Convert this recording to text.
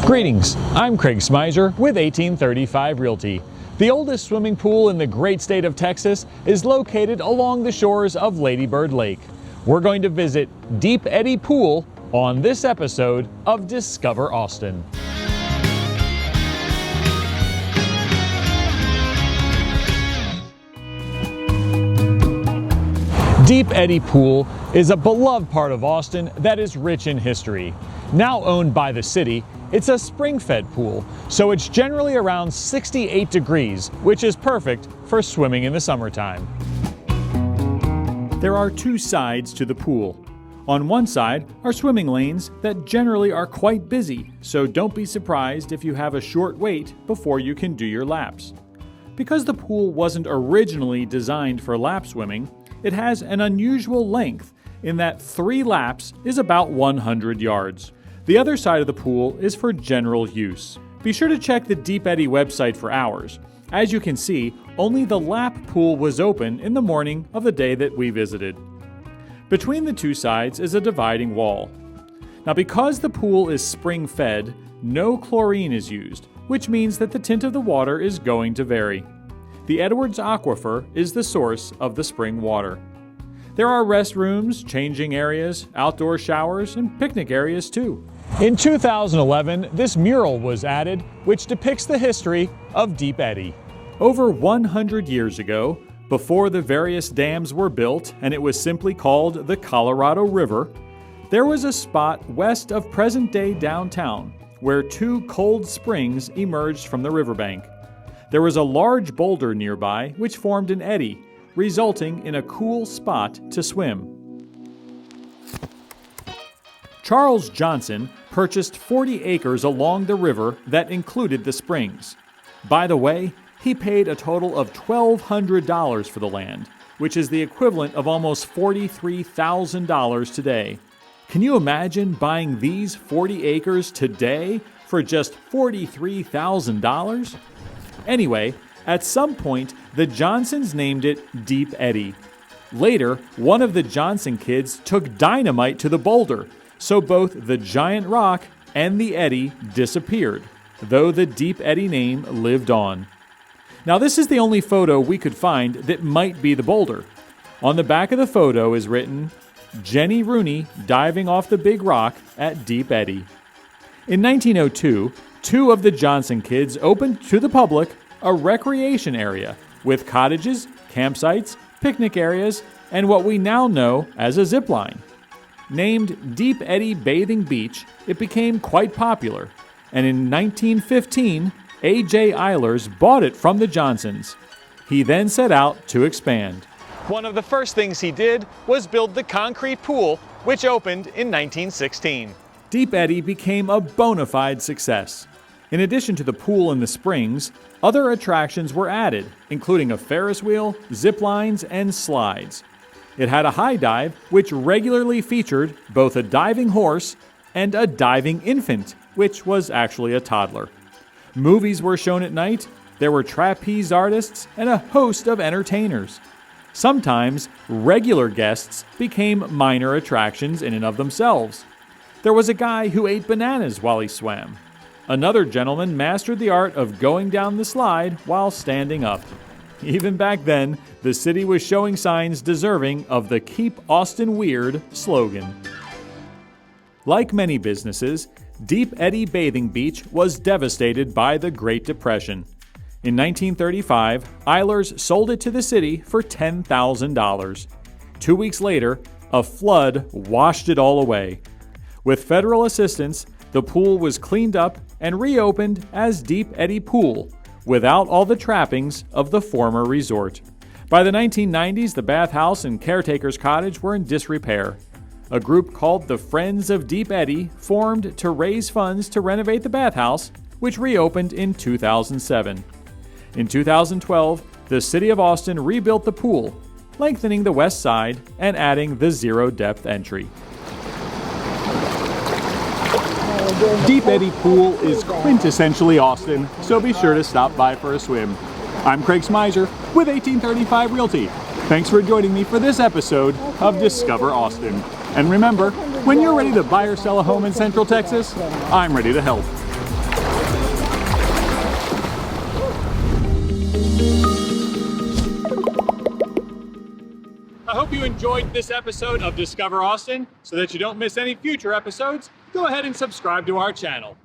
Greetings, I'm Craig Smyser with 1830 Fiv Realty. The oldest swimming pool in the great state of Texas is located along the shores of Lady Bird Lake. We're going to visit Deep Eddy Pool on this episode of Discover Austin. Deep Eddy Pool is a beloved part of Austin that is rich in history. Now owned by the city, it's a spring-fed pool, so it's generally around 68 degrees, which is perfect for swimming in the summertime. There are two sides to the pool. On one side are swimming lanes that generally are quite busy, so don't be surprised if you have a short wait before you can do your laps. Because the pool wasn't originally designed for lap swimming, it has an unusual length in that 3 laps is about 100 yards. The other side of the pool is for general use. Be sure to check the Deep Eddy website for hours. As you can see, only the lap pool was open in the morning of the day that we visited. Between the two sides is a dividing wall. Now, because the pool is spring-fed, no chlorine is used, which means that the tint of the water is going to vary. The Edwards Aquifer is the source of the spring water. There are restrooms, changing areas, outdoor showers, and picnic areas too. In 2011, this mural was added, which depicts the history of Deep Eddy. Over 100 years ago, before the various dams were built and it was simply called the Colorado River, there was a spot west of present-day downtown where 2 cold springs emerged from the riverbank. There was a large boulder nearby which formed an eddy, resulting in a cool spot to swim. Charles Johnson purchased 40 acres along the river that included the springs. By the way, he paid a total of $1,200 for the land, which is the equivalent of almost $43,000 today. Can you imagine buying these 40 acres today for just $43,000? Anyway, at some point, the Johnsons named it Deep Eddy. Later, one of the Johnson kids took dynamite to the boulder, so both the giant rock and the eddy disappeared, though the Deep Eddy name lived on. Now, this is the only photo we could find that might be the boulder. On the back of the photo is written, "Jennie Rooney diving off the big rock at Deep Eddy." In 1902, 2 of the Johnson kids opened to the public a recreation area with cottages, campsites, picnic areas, and what we now know as a zip line. Named Deep Eddy Bathing Beach, it became quite popular, and in 1915, A.J. Eilers bought it from the Johnsons. He then set out to expand. One of the first things he did was build the concrete pool, which opened in 1916. Deep Eddy became a bona fide success. In addition to the pool and the springs, other attractions were added, including a Ferris wheel, zip lines, and slides. It had a high dive, which regularly featured both a diving horse and a diving infant, which was actually a toddler. Movies were shown at night, there were trapeze artists, and a host of entertainers. Sometimes, regular guests became minor attractions in and of themselves. There was a guy who ate bananas while he swam. Another gentleman mastered the art of going down the slide while standing up. Even back then, the city was showing signs deserving of the Keep Austin Weird slogan. Like many businesses, Deep Eddy Bathing Beach was devastated by the Great Depression. In 1935, Eilers sold it to the city for $10,000. 2 weeks later, a flood washed it all away. With federal assistance, the pool was cleaned up and reopened as Deep Eddy Pool, without all the trappings of the former resort. By the 1990s, the bathhouse and caretaker's cottage were in disrepair. A group called the Friends of Deep Eddy formed to raise funds to renovate the bathhouse, which reopened in 2007. In 2012, the city of Austin rebuilt the pool, lengthening the west side and adding the zero-depth entry. Deep Eddy Pool is quintessentially Austin, so be sure to stop by for a swim. I'm Craig Smyser with 1830 Fiv Realty. Thanks for joining me for this episode of Discover Austin. And remember, when you're ready to buy or sell a home in Central Texas, I'm ready to help. you enjoyed this episode of Discover Austin. So that you don't miss any future episodes, go ahead and subscribe to our channel.